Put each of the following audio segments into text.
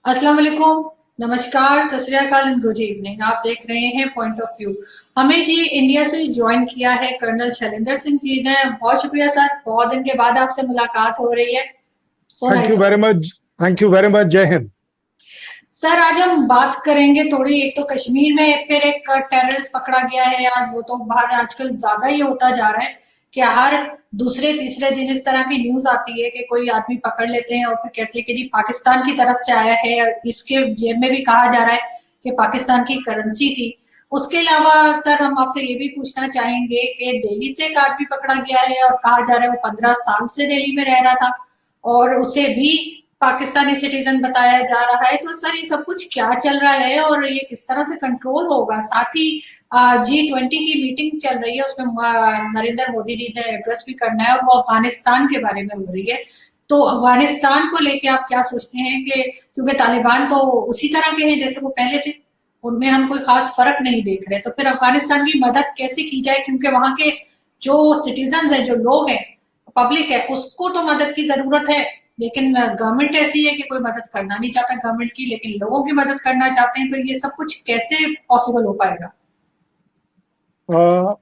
अस्सलाम वालेकुम, नमस्कार, सत श्री अकाल एंड गुड इवनिंग। आप देख रहे हैं पॉइंट ऑफ व्यू। हमें जी इंडिया से ज्वाइन किया है कर्नल शैलेंद्र सिंह जी ने। बहुत शुक्रिया सर, बहुत दिन के बाद आपसे मुलाकात हो रही है। So thank you nice. Very much. Thank you very much. जय हिंद। सर आज हम बात करेंगे थोड़ी, एक तो कश्मीर में फिर एक टेररिस्ट पकड़ा गया है आज, वो तो बाहर आजकल ज्यादा ही होता जा रहा है कि हर दूसरे तीसरे दिन इस तरह की न्यूज आती है कि कोई आदमी पकड़ लेते हैं और फिर कहते हैं कि जी पाकिस्तान की तरफ से आया है। इसके जेब में भी कहा जा रहा है कि पाकिस्तान की करेंसी थी। उसके अलावा सर हम आपसे ये भी पूछना चाहेंगे कि दिल्ली से एक आदमी पकड़ा गया है और कहा जा रहा है वो 15 साल से दिल्ली में रह रहा था और उसे भी पाकिस्तानी सिटीजन बताया जा रहा है। तो सर ये सब कुछ क्या चल रहा है और ये किस तरह से कंट्रोल होगा? साथ ही G20 की मीटिंग चल रही है, उसमें नरेंद्र मोदी जी ने एड्रेस भी करना है और वो अफगानिस्तान के बारे में हो रही है। तो अफगानिस्तान को लेके आप क्या सोचते हैं कि क्योंकि तालिबान तो उसी तरह के हैं जैसे वो पहले थे, उनमें हम कोई खास फर्क नहीं देख रहे, तो फिर अफगानिस्तान की मदद कैसे की जाए? क्योंकि वहां के जो सिटीजन है, जो लोग हैं, पब्लिक है, उसको तो मदद की जरूरत है, लेकिन गवर्नमेंट ऐसी है कि कोई मदद करना नहीं चाहता गवर्नमेंट की, लेकिन लोगों की मदद करना चाहते हैं। तो ये सब कुछ कैसे पॉसिबल हो पाएगा? अ,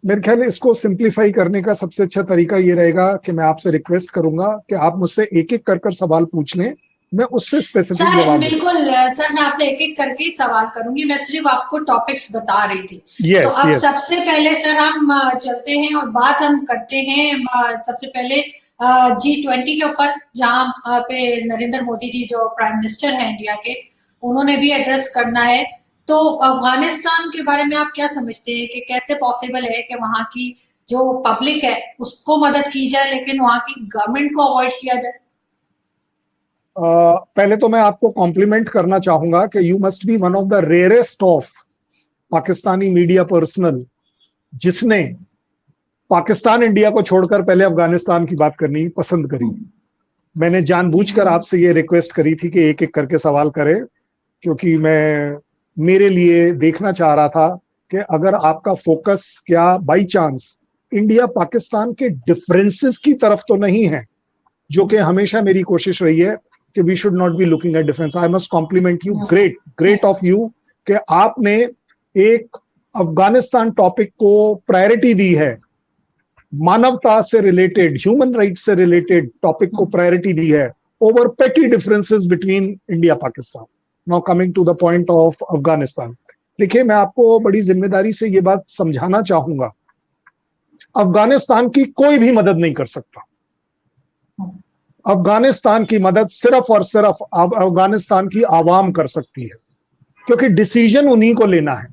मेरे ख्याल है इसको सिंप्लीफाई करने का सबसे अच्छा तरीका ये रहेगा कि मैं आपसे रिक्वेस्ट करूंगा कि आप मुझसे एक एक कर सवाल पूछ लें, मैं उससे स्पेसिफिक सर जवाब दूंगा। बिल्कुल, सर मैं आपसे एक एक करके ही सवाल करूंगी, मैं सिर्फ आपको टॉपिक्स बता रही थी। तो यस अब यस। सबसे पहले सर हम चलते हैं और बात हम करते हैं सबसे पहले G20 के ऊपर, जहां पे नरेंद्र मोदी जी जो प्राइम मिनिस्टर हैं इंडिया के, उन्होंने भी एड्रेस करना है। तो अफगानिस्तान के बारे में आप क्या समझते हैं कि कैसे पॉसिबल है कि वहां की जो पब्लिक है उसको मदद की जाए लेकिन वहां की गवर्नमेंट को अवॉइड किया जाए? पहले तो मैं आपको कॉम्प्लीमेंट करना चाहूंगा कि you must be one of the rarest of Pakistani media personal जिसने पाकिस्तान इंडिया को छोड़कर पहले अफगानिस्तान की बात करनी पसंद करी। मैंने जानबूझकर आपसे ये रिक्वेस्ट करी थी कि एक एक करके सवाल करें, क्योंकि मैं मेरे लिए देखना चाह रहा था कि अगर आपका फोकस क्या बाई चांस इंडिया पाकिस्तान के डिफरेंसेस की तरफ तो नहीं है, जो कि हमेशा मेरी कोशिश रही है कि we should not be looking at difference. I must compliment you, great great of you कि आपने एक अफगानिस्तान टॉपिक को प्रायोरिटी दी है, मानवता से रिलेटेड, ह्यूमन राइट्स से रिलेटेड टॉपिक को प्रायोरिटी दी है over petty differences between India Pakistan. Now coming to the point of Afghanistan, देखिए मैं आपको बड़ी जिम्मेदारी से ये बात समझाना चाहूंगा, अफगानिस्तान की कोई भी मदद नहीं कर सकता। अफगानिस्तान की मदद सिर्फ और सिर्फ अफगानिस्तान की आवाम कर सकती है, क्योंकि डिसीजन उन्हीं को लेना है।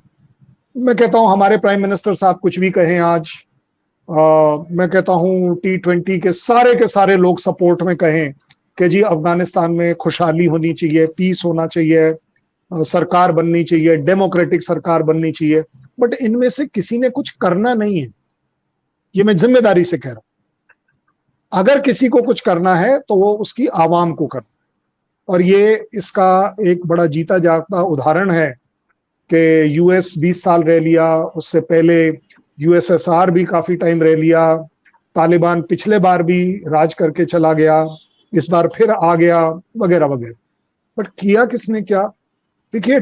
मैं कहता हूं हमारे प्राइम मिनिस्टर साहब कुछ भी कहें आज, मैं कहता हूं T20 के सारे लोग सपोर्ट में कहें कि जी अफगानिस्तान में खुशहाली होनी चाहिए, पीस होना चाहिए, सरकार बननी चाहिए, डेमोक्रेटिक सरकार बननी चाहिए, बट इनमें से किसी ने कुछ करना नहीं है। ये मैं जिम्मेदारी से कह रहा हूं, अगर किसी को कुछ करना है तो वो उसकी आवाम को करना। और ये इसका एक बड़ा जीता जागता उदाहरण है कि यूएस 20 साल रह लिया, उससे पहले यूएसएसआर भी काफी टाइम रह लिया, तालिबान पिछले बार भी राज करके चला गया, इस बार फिर आ गया, वगैरह वगैरह। बट किया किसने क्या? देखिए,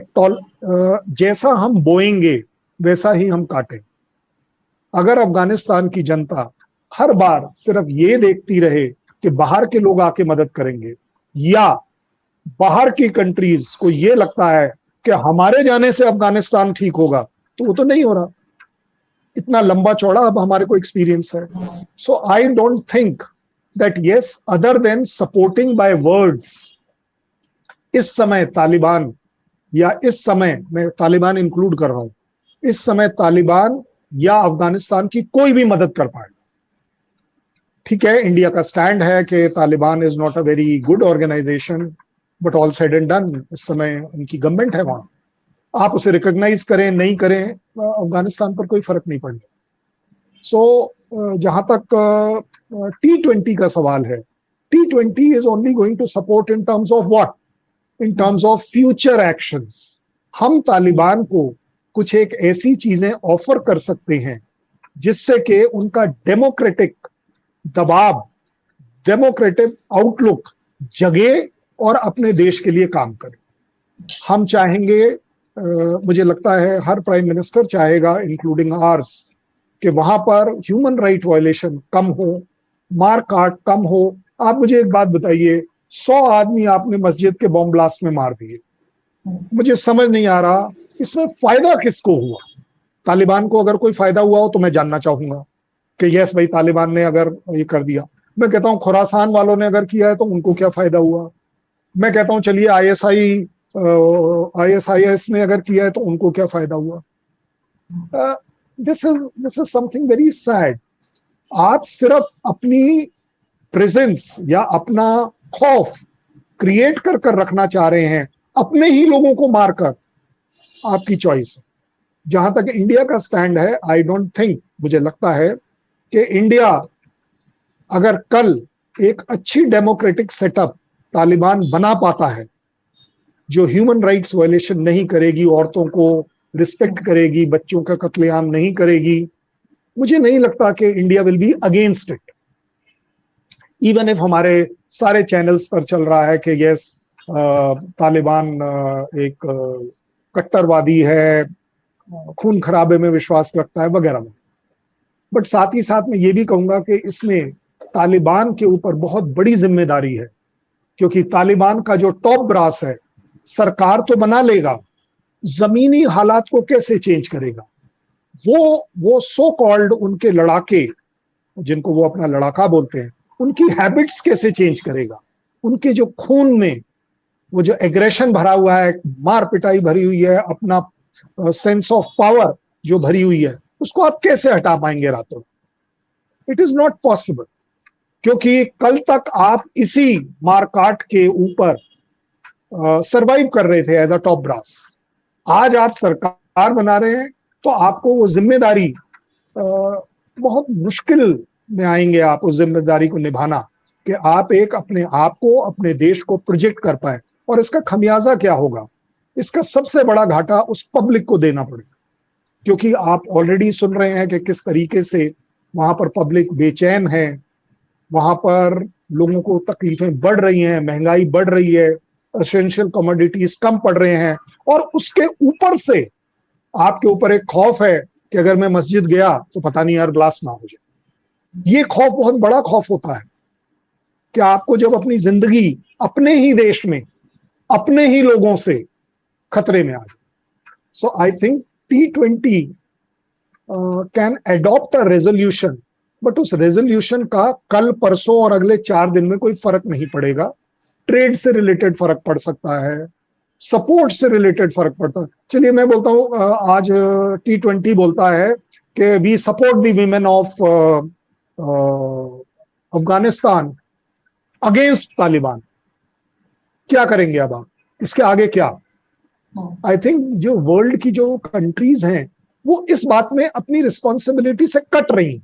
जैसा हम बोएंगे वैसा ही हम काटें। अगर अफगानिस्तान की जनता हर बार सिर्फ ये देखती रहे कि बाहर के लोग आके मदद करेंगे, या बाहर की कंट्रीज को ये लगता है कि हमारे जाने से अफगानिस्तान ठीक होगा, तो वो तो नहीं हो रहा। इतना लंबा चौड़ा अब हमारे को एक्सपीरियंस है। So I don't think that yes, other than supporting by words, इस समय तालिबान, या इस समय मैं तालिबान इंक्लूड कर रहा हूं, इस समय तालिबान या अफगानिस्तान की कोई भी मदद कर पाए। ठीक है, इंडिया का स्टैंड है कि Taliban is not a very good organisation, but all said and done, इस समय उनकी गवर्नमेंट है वहां। आप उसे रिकॉग्नाइज करें नहीं करें, अफगानिस्तान पर कोई फर्क नहीं पड़ता। सो जहां तक T20 का सवाल है, T20 is only going to support in terms of what, in terms of future actions. हम तालिबान को कुछ एक ऐसी चीजें ऑफर कर सकते हैं जिससे कि उनका डेमोक्रेटिक दबाव, डेमोक्रेटिक आउटलुक जगे, और अपने देश के लिए काम करें। हम चाहेंगे, मुझे लगता है हर प्राइम मिनिस्टर चाहेगा, इंक्लूडिंग आर्स, कि वहां पर ह्यूमन राइट वायलेशन कम हो, मार काट कम हो। आप मुझे एक बात बताइए, 100 आदमी आपने मस्जिद के बॉम्ब ब्लास्ट में मार दिए, मुझे समझ नहीं आ रहा इसमें फायदा किसको हुआ। तालिबान को अगर कोई फायदा हुआ हो तो मैं जानना चाहूंगा कि यस भाई तालिबान ने अगर ये कर दिया। मैं कहता हूं खुरासान वालों ने अगर किया है तो उनको क्या फायदा हुआ। मैं कहता हूं चलिए आईएसआईएस ने अगर किया है तो उनको क्या फायदा हुआ। This is something very sad. आप सिर्फ अपनी प्रेजेंस या अपना खौफ क्रिएट कर कर रखना चाह रहे हैं, अपने ही लोगों को मारकर। आपकी चॉइस है। जहां तक इंडिया का स्टैंड है, आई डोंट थिंक, मुझे लगता है कि इंडिया अगर कल एक अच्छी डेमोक्रेटिक सेटअप तालिबान बना पाता है, जो ह्यूमन राइट्स वायलेशन नहीं करेगी, औरतों को रिस्पेक्ट करेगी, बच्चों का कत्लेआम नहीं करेगी, मुझे नहीं लगता कि India will be against it. Even if हमारे सारे चैनल्स पर चल रहा है कि यस तालिबान एक कट्टरवादी है, खून खराबे में विश्वास रखता है वगैरह में, बट साथ ही साथ मैं ये भी कहूंगा कि इसमें तालिबान के ऊपर बहुत बड़ी जिम्मेदारी है, क्योंकि तालिबान का जो टॉप ब्रास है, सरकार तो बना लेगा, जमीनी हालात को कैसे चेंज करेगा। वो सो कॉल्ड उनके लड़ाके, जिनको वो अपना लड़ाका बोलते हैं, उनकी हैबिट्स कैसे चेंज करेगा। उनके जो खून में वो जो एग्रेशन भरा हुआ है, मार पिटाई भरी हुई है, अपना सेंस ऑफ पावर जो भरी हुई है, उसको आप कैसे हटा पाएंगे रातों। इट इज नॉट पॉसिबल, क्योंकि कल तक आप इसी मारकाट के ऊपर सरवाइव कर रहे थे एज अ टॉप ब्रास। आज आप सरकार बना रहे हैं तो आपको वो जिम्मेदारी, बहुत मुश्किल में आएंगे आप उस जिम्मेदारी को निभाना, कि आप एक अपने आप को, अपने देश को प्रोजेक्ट कर पाए। और इसका खमियाजा क्या होगा, इसका सबसे बड़ा घाटा उस पब्लिक को देना पड़ेगा, क्योंकि आप ऑलरेडी सुन रहे हैं कि किस तरीके से वहां पर पब्लिक बेचैन है, वहां पर लोगों को तकलीफें बढ़ रही हैं, महंगाई बढ़ रही है, एसेंशियल कमोडिटीज कम पड़ रहे हैं, और उसके ऊपर से आपके ऊपर एक खौफ है कि अगर मैं मस्जिद गया तो पता नहीं यार ब्लास्ट ना हो जाए। ये खौफ बहुत बड़ा खौफ होता है कि आपको जब अपनी जिंदगी अपने ही देश में अपने ही लोगों से खतरे में आ जाए। So I think T20 can adopt a resolution, but उस रेजोल्यूशन का कल परसों और अगले 4 दिन में कोई फर्क नहीं पड़ेगा। ट्रेड से रिलेटेड फर्क पड़ सकता है, सपोर्ट से रिलेटेड फर्क पड़ता है। चलिए मैं बोलता हूं, आज T20 बोलता है कि we support the women of Afghanistan against Taliban. क्या करेंगे अब आप, इसके आगे क्या। आई थिंक जो वर्ल्ड की जो कंट्रीज हैं वो इस बात में अपनी रिस्पॉन्सिबिलिटी से कट रही हैं।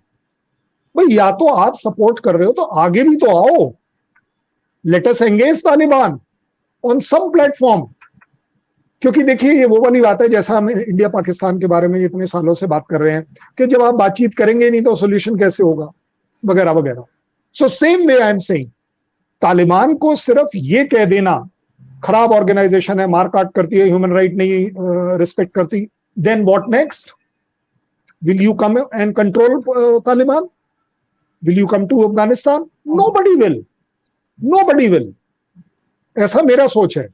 भाई या तो आप सपोर्ट कर रहे हो तो आगे भी तो आओ, let us engage Taliban on some platform. क्योंकि देखिए ये वो वाली बात है, जैसा हम इंडिया पाकिस्तान के बारे में इतने सालों से बात कर रहे हैं कि जब आप बातचीत करेंगे नहीं तो सोल्यूशन कैसे होगा, वगैरह वगैरह। So same way I am saying, Taliban को सिर्फ ये कह देना खराब ऑर्गेनाइजेशन है, मारकाट करती है, ह्यूमन राइट नहीं रिस्पेक्ट करती, then what next? Will you come and control Taliban? Will you come to Afghanistan? Nobody will. ऐसा मेरा सोच है,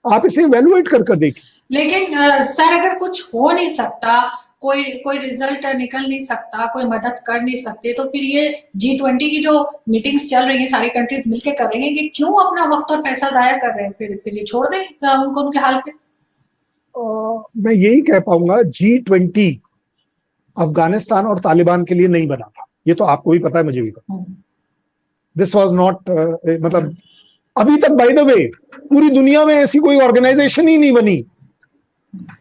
आप इसे इवैल्यूएट कर देखिए। लेकिन सर अगर कुछ हो नहीं सकता, कोई रिजल्ट निकल नहीं सकता, कोई मदद कर नहीं सकते, तो फिर ये G20 की जो मीटिंग्स चल रही हैं, सारी कंट्रीज मिलके कर रही हैं, कि क्यों अपना वक्त और पैसा जाया कर रहे हैं? फिर ये छोड़ दें उनको उनके हाल पे। मैं यही कह पाऊंगा, G20 अफगानिस्तान और तालिबान के लिए नहीं बना था, ये तो आपको भी पता है, मुझे भी पता। दिस वॉज नॉट, मतलब अभी तक बाय द वे पूरी दुनिया में ऐसी कोई ऑर्गेनाइजेशन ही नहीं बनी,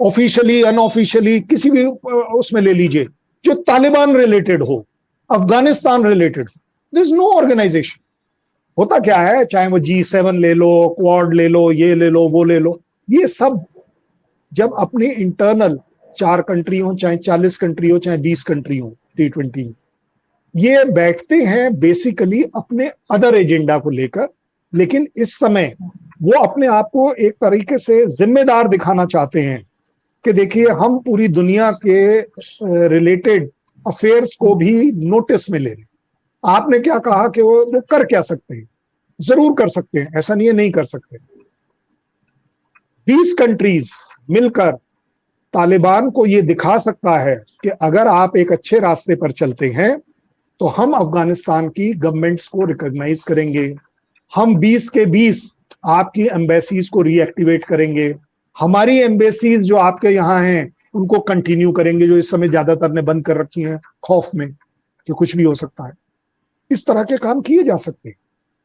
ऑफिशियली अनऑफिशियली किसी भी उसमें ले लीजिए, जो तालिबान रिलेटेड हो, अफगानिस्तान रिलेटेड हो। This no organisation. होता क्या है, चाहे वो G7 ले लो, क्वाड ले लो, ये ले लो, वो ले लो, ये सब जब अपनी इंटरनल 4 कंट्री हो, चाहे 40 कंट्री हो, चाहे 20 कंट्री हो, T20 ये बैठते हैं बेसिकली अपने अदर एजेंडा को लेकर। लेकिन इस समय वो अपने आप को एक तरीके से जिम्मेदार दिखाना चाहते हैं कि देखिए हम पूरी दुनिया के रिलेटेड अफेयर्स को भी नोटिस में ले रहे हैं। आपने क्या कहा कि वो कर क्या सकते हैं, जरूर कर सकते हैं, ऐसा नहीं है नहीं कर सकते। 20 कंट्रीज मिलकर तालिबान को ये दिखा सकता है कि अगर आप एक अच्छे रास्ते पर चलते हैं तो हम अफगानिस्तान की गवर्नमेंट्स को रिकॉग्नाइज करेंगे, हम 20 के 20 आपकी एम्बेसीज को रीएक्टिवेट करेंगे, हमारी एम्बेसीज जो आपके यहाँ हैं उनको कंटिन्यू करेंगे, जो इस समय ज्यादातर ने बंद कर रखी हैं खौफ में कि कुछ भी हो सकता है। इस तरह के काम किए जा सकते हैं।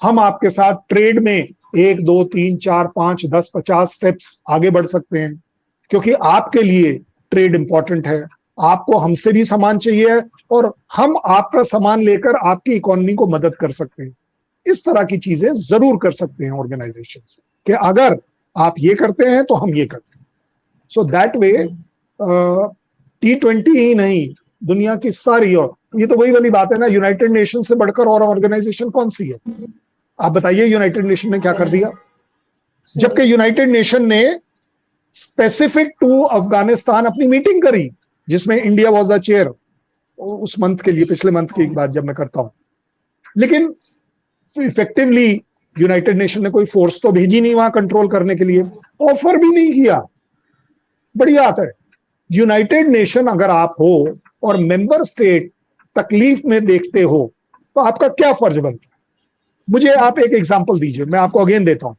हम आपके साथ ट्रेड में 1 2 3 4 5 10 50 स्टेप्स आगे बढ़ सकते हैं, क्योंकि आपके लिए ट्रेड इंपॉर्टेंट है, आपको हमसे भी सामान चाहिए और हम आपका सामान लेकर आपकी इकोनॉमी को मदद कर सकते हैं। इस तरह की चीजें जरूर कर सकते हैं ऑर्गेनाइजेशन कि अगर आप ये करते हैं तो हम ये करते हैं। सो दैट वे T20 ही नहीं, दुनिया की सारी, और ये तो वही वाली बात है ना, यूनाइटेड नेशन से बढ़कर और ऑर्गेनाइजेशन कौन सी है? आप बताइए यूनाइटेड नेशन ने क्या कर दिया? जबकि यूनाइटेड नेशन ने स्पेसिफिक टू अफगानिस्तान अपनी मीटिंग करी, जिसमें इंडिया वाज द चेयर उस मंथ के लिए, पिछले मंथ की बात जब मैं करता हूं, लेकिन इफेक्टिवली यूनाइटेड नेशन ने कोई फोर्स तो भेजी नहीं वहां कंट्रोल करने के लिए, ऑफर भी नहीं किया। बड़ी बात है। यूनाइटेड नेशन अगर आप हो और मेंबर स्टेट तकलीफ में देखते हो तो आपका क्या फर्ज बनता है? मुझे आप एक एग्जांपल दीजिए, मैं आपको अगेन देता हूं।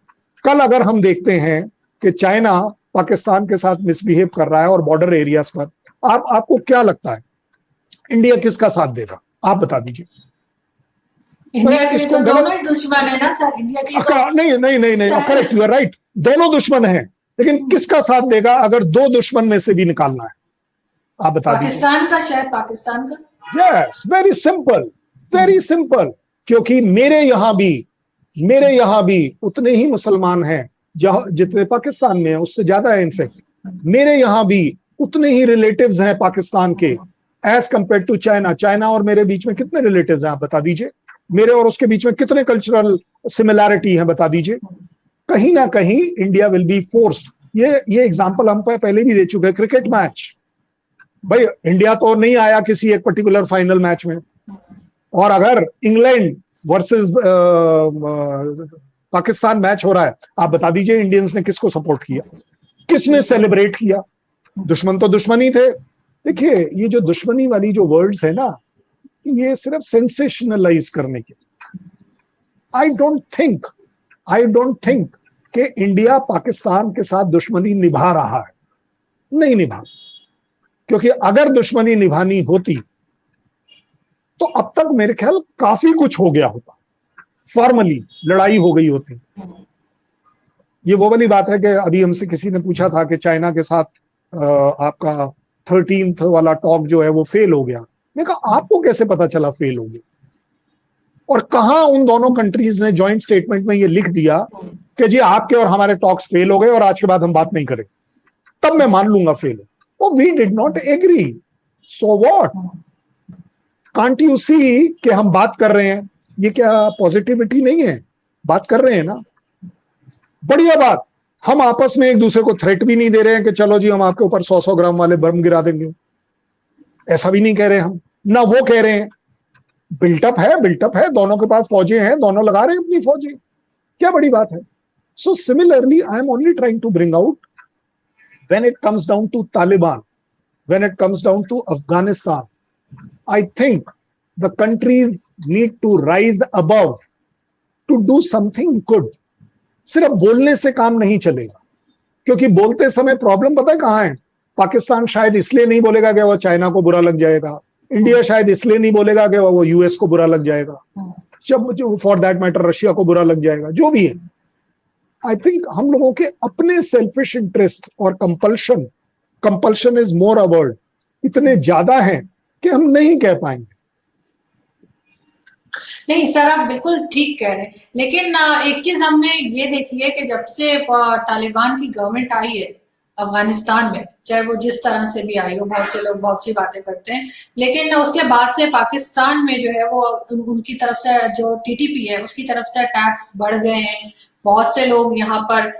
कल अगर हम देखते हैं कि चाइना पाकिस्तान के साथ मिसबिहेव कर रहा है और बॉर्डर एरियाज पर, आपको क्या लगता है इंडिया किसका साथ देगा? आप बता दीजिए। इंडिया के तो दोनों ही दुश्मन है ना सर, इंडिया के तो नहीं नहीं नहीं नहीं, करेक्ट, यू आर राइट, दोनों दुश्मन हैं, लेकिन किसका साथ देगा अगर दो दुश्मन में से भी निकालना है? आप बता दीजिए। पाकिस्तान का, शायद पाकिस्तान का। Yes, very simple, very simple. क्योंकि मेरे यहां भी उतने ही मुसलमान हैं जहां जितने पाकिस्तान में है, उससे ज्यादा है इनफैक्ट। मेरे यहां भी उतने ही रिलेटिव्स हैं पाकिस्तान के as compared to China. China और मेरे बीच में कितने रिलेटिव्स हैं आप बता दीजिए? मेरे और उसके बीच में कितने कल्चरल सिमिलैरिटी है बता दीजिए? कहीं ना कहीं इंडिया विल बी फोर्स्ड। ये एग्जांपल हम पहले भी दे चुके हैं। क्रिकेट मैच, भाई इंडिया तो नहीं आया किसी एक पर्टिकुलर फाइनल मैच में, और अगर इंग्लैंड वर्सेस पाकिस्तान मैच हो रहा है, आप बता दीजिए इंडियंस ने किसको सपोर्ट किया, किसने सेलिब्रेट किया? दुश्मन तो दुश्मन ही थे। देखिए ये जो दुश्मनी वाली जो वर्ड्स है ना, ये सिर्फ सेंसेशनलाइज करने के। आई डोंट थिंक कि इंडिया पाकिस्तान के साथ दुश्मनी निभा रहा है, नहीं निभा। क्योंकि अगर दुश्मनी निभानी होती तो अब तक मेरे ख्याल काफी कुछ हो गया होता, फॉर्मली लड़ाई हो गई होती। ये वो वाली बात है कि अभी हमसे किसी ने पूछा था कि चाइना के साथ आपका 13th वाला टॉक जो है वो फेल हो गया। मैंने कहा आपको कैसे पता चला फेल हो गया? और कहां उन दोनों कंट्रीज ने जॉइंट स्टेटमेंट में ये लिख दिया कि जी आपके और हमारे टॉक्स फेल हो गए और आज के बाद हम बात नहीं करें, तब मैं मान लूंगा फेल हो। Oh, we did not agree. So what? Can't you see कि हम बात कर रहे हैं? ये क्या पॉजिटिविटी नहीं है? बात कर रहे हैं ना, बढ़िया बात। हम आपस में एक दूसरे को थ्रेट भी नहीं दे रहे हैं कि चलो जी हम आपके ऊपर 100 ग्राम वाले बम गिरा देंगे, ऐसा भी नहीं कह रहे हम ना। वो कह रहे हैं बिल्टअप है, दोनों के पास फौजें हैं, दोनों लगा रहे हैं अपनी फौजें, क्या बड़ी बात है? So similarly I am only trying to bring out, when it comes down to Taliban, when it comes down to Afghanistan, I think the countries need to rise above to do something good. सिर्फ बोलने से काम नहीं चलेगा, क्योंकि बोलते समय problem पता है कहां है? पाकिस्तान शायद इसलिए नहीं बोलेगा कि वो चाइना को बुरा लग जाएगा, इंडिया शायद इसलिए नहीं बोलेगा कि वो यूएस को बुरा लग जाएगा, जब फॉर दैट मैटर रशिया को बुरा लग जाएगा, जो भी है। आई थिंक हम लोगों के अपने सेल्फिश इंटरेस्ट और compulsion is more a word इतने ज्यादा हैं कि हम नहीं कह पाएंगे। नहीं सर, आप बिल्कुल ठीक कह रहे हैं, लेकिन एक चीज हमने ये देखी है कि जब से तालिबान की गवर्नमेंट आई है अफगानिस्तान में, चाहे वो जिस तरह से भी आई हो, बहुत से लोग बहुत सी बातें करते हैं, लेकिन उसके बाद से पाकिस्तान में जो है वो उनकी तरफ से जो टीटीपी है उसकी तरफ से अटैक्स बढ़ गए हैं, बहुत से लोग यहाँ पर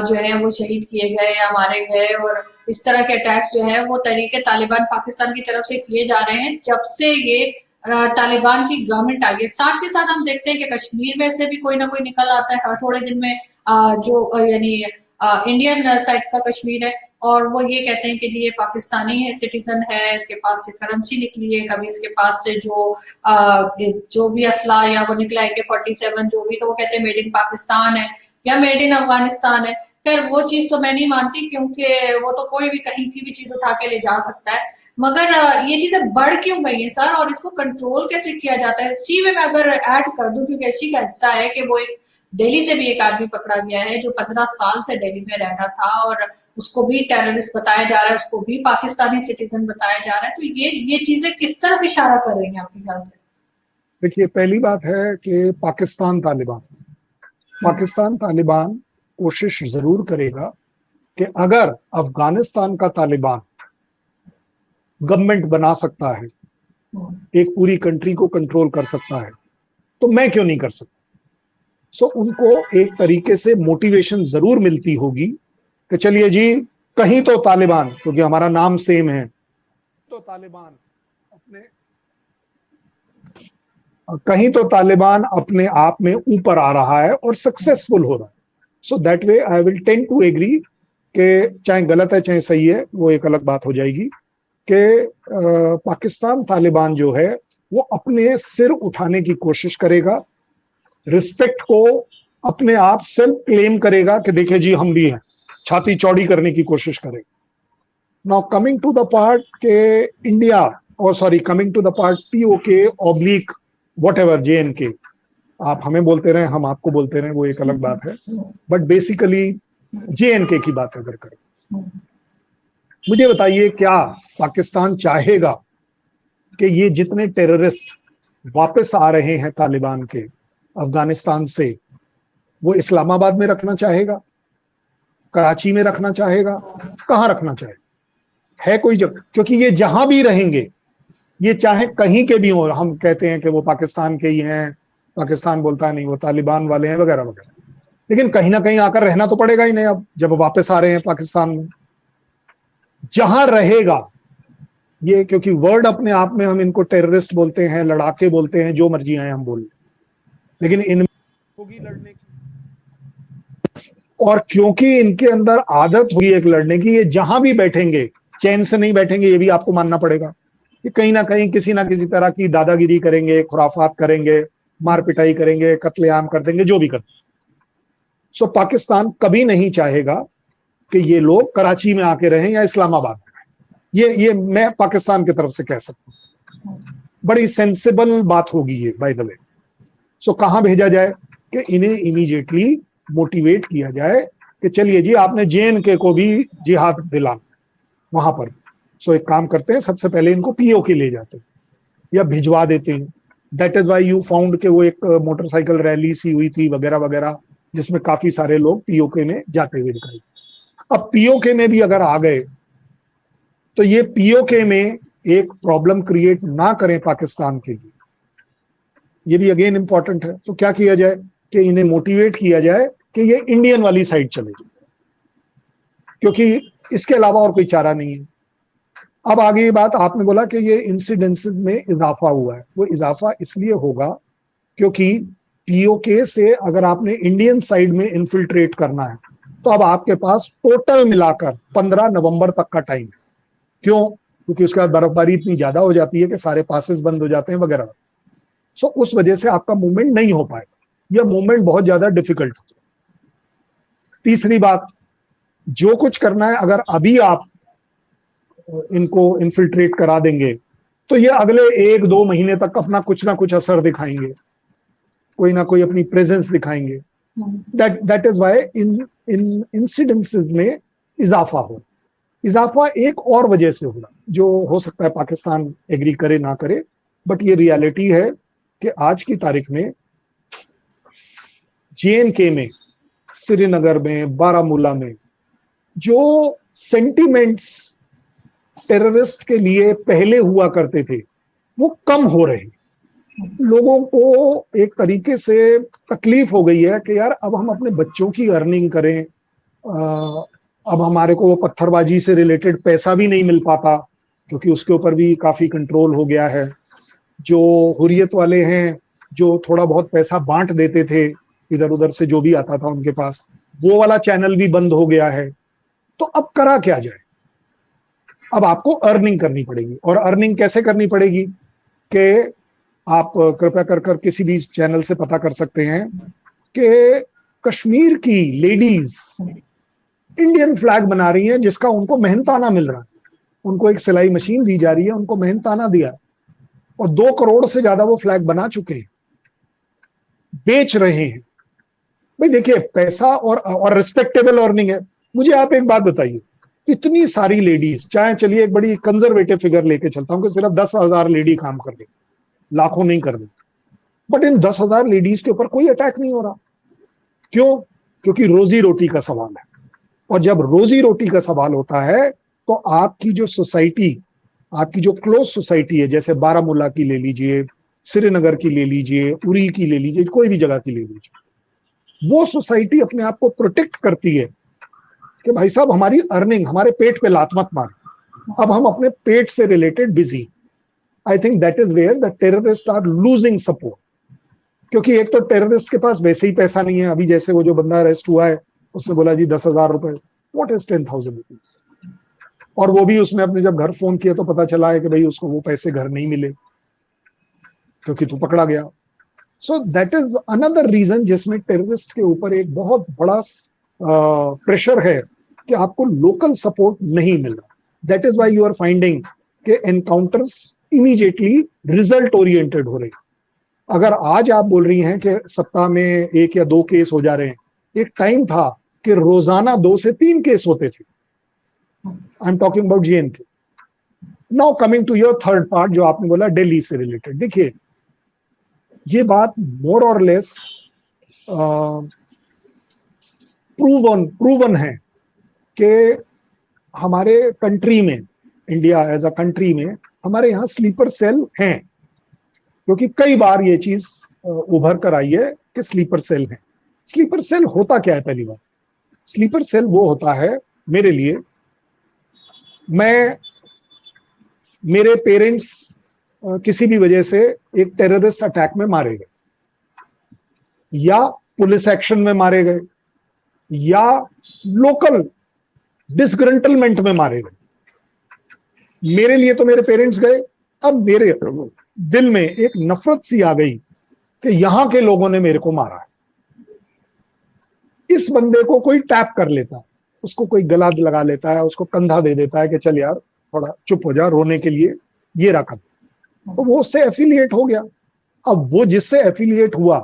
जो है वो शहीद किए गए या मारे गए, और इस तरह के अटैक्स जो है वो तहरीके तालिबान पाकिस्तान की तरफ से किए जा रहे हैं जब से ये तालिबान की गवर्नमेंट आई है। साथ ही साथ हम देखते हैं कि कश्मीर में से भी कोई ना कोई निकल आता है हर थोड़े दिन में, जो यानी इंडियन साइड का कश्मीर है, और वो ये कहते हैं कि जी ये पाकिस्तानी है, सिटीजन है, इसके पास से करेंसी निकली है, कभी इसके पास से जो भी असला या वो निकला है AK-47 जो भी, तो वो कहते हैं मेड इन पाकिस्तान है या मेड इन अफगानिस्तान है। खैर वो चीज तो मैं नहीं मानती, क्योंकि वो तो कोई भी कहीं की भी चीज उठा के ले जा सकता है। मगर ये चीजें बढ़ क्यों गई हैं सर, और इसको कंट्रोल कैसे किया जाता है? इसी में मैं अगर ऐड कर दूं, क्योंकि इसी का हिस्सा है कि वो एक दिल्ली से भी एक आदमी पकड़ा गया है जो 15 साल से दिल्ली में रह रहा था, और उसको भी टेररिस्ट बताया जा रहा है, उसको भी पाकिस्तानी सिटीजन बताया जा रहा है। तो ये चीजें किस तरफ इशारा कर रही हैं आपके ख्याल से? देखिए, पहली बात है कि पाकिस्तान तालिबान कोशिश जरूर करेगा कि अगर अफगानिस्तान का तालिबान गवर्नमेंट बना सकता है, एक पूरी कंट्री को कंट्रोल कर सकता है, तो मैं क्यों नहीं कर सकता। सो उनको एक तरीके से मोटिवेशन जरूर मिलती होगी कि चलिए जी, कहीं तो तालिबान, क्योंकि हमारा नाम सेम है, तो तालिबान अपने आप में ऊपर आ रहा है और सक्सेसफुल हो रहा है। So that way I will tend to agree कि चाहे गलत है चाहे सही है, वो एक अलग बात हो जाएगी कि पाकिस्तान तालिबान जो है वो अपने सिर उठाने की कोशिश करेगा, रिस्पेक्ट को अपने आप सेल्फ क्लेम करेगा कि देखिए जी हम भी हैं, छाती चौड़ी करने की कोशिश करेगा। Now coming to the part के इंडिया, और sorry, coming to the part POK / whatever JNK, आप हमें बोलते रहे, हम आपको बोलते रहे, वो एक अलग बात है, बट बेसिकली JNK की बात अगर करें, मुझे बताइए क्या पाकिस्तान चाहेगा कि ये जितने टेररिस्ट वापस आ रहे हैं तालिबान के अफगानिस्तान से, वो इस्लामाबाद में रखना चाहेगा, कराची में रखना चाहेगा, कहां रखना चाहेगा? है कोई जगह? क्योंकि ये जहां भी रहेंगे, ये चाहे कहीं के भी हो, हम कहते हैं कि वो पाकिस्तान के ही हैं, पाकिस्तान बोलता है नहीं वो तालिबान वाले हैं वगैरह वगैरह, लेकिन कहीं ना कहीं आकर रहना तो पड़ेगा ही नहीं। अब जब वापस आ रहे हैं पाकिस्तान में, जहां रहेगा ये, क्योंकि वर्ड अपने आप में हम इनको टेररिस्ट बोलते हैं, लड़ाके बोलते हैं, जो मर्जी आए हम बोल, लेकिन इनमें होगी लड़ने की, और क्योंकि इनके अंदर आदत होगी एक लड़ने की, ये जहां भी बैठेंगे चैन से नहीं बैठेंगे, ये भी आपको मानना पड़ेगा। कि कहीं ना कहीं किसी ना किसी तरह की दादागिरी करेंगे, खुराफात करेंगे, मार पिटाई करेंगे, कत्लेआम कर देंगे, जो भी कर देंगे। सो पाकिस्तान कभी नहीं चाहेगा कि ये लोग कराची में आके रहें या इस्लामाबाद में रहें। ये मैं पाकिस्तान की तरफ से कह सकता हूँ, बड़ी सेंसिबल बात होगी ये, बाय द वे। सो कहां भेजा जाए कि इन्हें इमीडिएटली मोटिवेट किया जाए कि चलिए जी, आपने JNK को भी जिहाद दिलाना वहां पर। सो एक काम करते हैं, सबसे पहले इनको POK ले जाते हैं या भिजवा देते हैं। That is why you found के वो एक मोटरसाइकिल रैली सी हुई थी वगैरह वगैरह, जिसमें काफी सारे लोग POK में जाते हुए दिखाई। अब POK में भी अगर आ गए तो ये POK में एक प्रॉब्लम क्रिएट ना करें पाकिस्तान के लिए, ये भी अगेन इंपॉर्टेंट है। तो क्या किया जाए कि इन्हें मोटिवेट किया जाए कि ये इंडियन वाली साइड चले जाए, क्योंकि इसके अलावा और कोई चारा नहीं है। अब आगे ये बात आपने बोला कि ये इंसिडेंसेस में इजाफा हुआ है, वो इजाफा इसलिए होगा क्योंकि POK से अगर आपने इंडियन साइड में इन्फिल्ट्रेट करना है तो अब आपके पास टोटल मिलाकर 15 नवंबर तक का टाइम है। क्यों? क्योंकि उसके बाद बर्फबारी इतनी ज्यादा हो जाती है कि सारे पासेस बंद हो जाते हैं वगैरह। सो उस वजह से आपका मूवमेंट नहीं हो पाएगा, यह मूवमेंट बहुत ज्यादा डिफिकल्ट होता है। तीसरी बात, जो कुछ करना है अगर अभी आप इनको इन्फिल्ट्रेट करा देंगे तो ये अगले 1-2 महीने तक अपना कुछ ना कुछ असर दिखाएंगे, कोई ना कोई अपनी प्रेजेंस दिखाएंगे। That is why in incidences में इजाफा एक और वजह से होगा, जो हो सकता है पाकिस्तान एग्री करे ना करे, बट ये रियलिटी है कि आज की तारीख में JNK में, श्रीनगर में, बारामूला में जो सेंटिमेंट्स टेररिस्ट के लिए पहले हुआ करते थे वो कम हो रहे हैं। लोगों को एक तरीके से तकलीफ हो गई है कि यार अब हम अपने बच्चों की अर्निंग करें, अब हमारे को वो पत्थरबाजी से रिलेटेड पैसा भी नहीं मिल पाता क्योंकि उसके ऊपर भी काफी कंट्रोल हो गया है। जो हुर्रियत वाले हैं, जो थोड़ा बहुत पैसा बांट देते थे इधर उधर से जो भी आता था उनके पास, वो वाला चैनल भी बंद हो गया है। तो अब करा क्या जाए? अब आपको अर्निंग करनी पड़ेगी। और अर्निंग कैसे करनी पड़ेगी कि आप कृपया कर कर किसी भी चैनल से पता कर सकते हैं कि कश्मीर की लेडीज इंडियन फ्लैग बना रही हैं जिसका उनको मेहनताना मिल रहा है। उनको एक सिलाई मशीन दी जा रही है, उनको मेहनताना दिया और 2 करोड़ से ज्यादा वो फ्लैग बना चुके हैं, बेच रहे हैं। भाई देखिए, पैसा और रिस्पेक्टेबल अर्निंग है। मुझे आप एक बात बताइए, इतनी सारी लेडीज, चाहे चलिए एक बड़ी कंजर्वेटिव फिगर लेके चलता हूं कि सिर्फ 10,000 लेडी काम कर रही, लाखों नहीं कर रही, बट इन 10,000 लेडीज के ऊपर कोई अटैक नहीं हो रहा। क्यों? क्योंकि रोजी रोटी का सवाल है। और जब रोजी रोटी का सवाल होता है तो आपकी जो सोसाइटी, आपकी जो क्लोज सोसाइटी है, जैसे बारामूला की ले लीजिए, श्रीनगर की ले लीजिए, उरी की ले लीजिए, कोई भी जगह की ले लीजिए, वो सोसाइटी अपने आप को प्रोटेक्ट करती है कि भाई साहब हमारी अर्निंग, हमारे पेट पे लात मत मार, अब हम अपने पेट से related busy. I think that is where the terrorist are losing support. क्योंकि एक तो टेररिस्ट के पास वैसे ही पैसा नहीं है। अभी जैसे वो जो बंदा अरेस्ट हुआ है, उसने बोला जी 10,000 रुपए, व्हाट इज 10,000 रुपीज? और वो भी उसने अपने जब घर फोन किया तो पता चला है कि भाई उसको वो पैसे घर नहीं मिले क्योंकि तू पकड़ा गया। So that is another reason जिसमें टेररिस्ट के ऊपर एक बहुत बड़ा प्रेशर है कि आपको लोकल सपोर्ट नहीं मिल रहा। That is why you are finding के एनकाउंटर्स इमीडिएटली रिजल्ट ओरिएंटेड हो रहे हैं। अगर आज आप बोल रही हैं कि सप्ताह में 1 या 2 केस हो जा रहे हैं, एक टाइम था कि रोजाना 2 से 3 केस होते थे। I am talking about JNK। Now coming to your third part जो आपने बोला दिल्ली से रिलेटेड, देखिए ये बात मोर और लेस प्रूवन है कि हमारे कंट्री में, इंडिया एज अ कंट्री में, हमारे यहाँ स्लीपर सेल हैं। क्योंकि कई बार ये चीज उभर कर आई है कि स्लीपर सेल है। स्लीपर सेल होता क्या है? पहली बार, स्लीपर सेल वो होता है मेरे लिए, मेरे पेरेंट्स किसी भी वजह से एक टेररिस्ट अटैक में मारे गए, या पुलिस एक्शन में मारे गए, या लोकल डिसग्रंटलमेंट में मारे गए। मेरे लिए तो मेरे पेरेंट्स गए। अब मेरे दिल में एक नफरत सी आ गई कि यहां के लोगों ने मेरे को मारा है। इस बंदे को कोई टैप कर लेता है, उसको कोई गला लगा लेता है, उसको कंधा दे देता है कि चल यार थोड़ा चुप हो जा, रोने के लिए ये रखा, तो वो उससे एफिलिएट हो गया। अब वो जिससे एफिलिएट हुआ,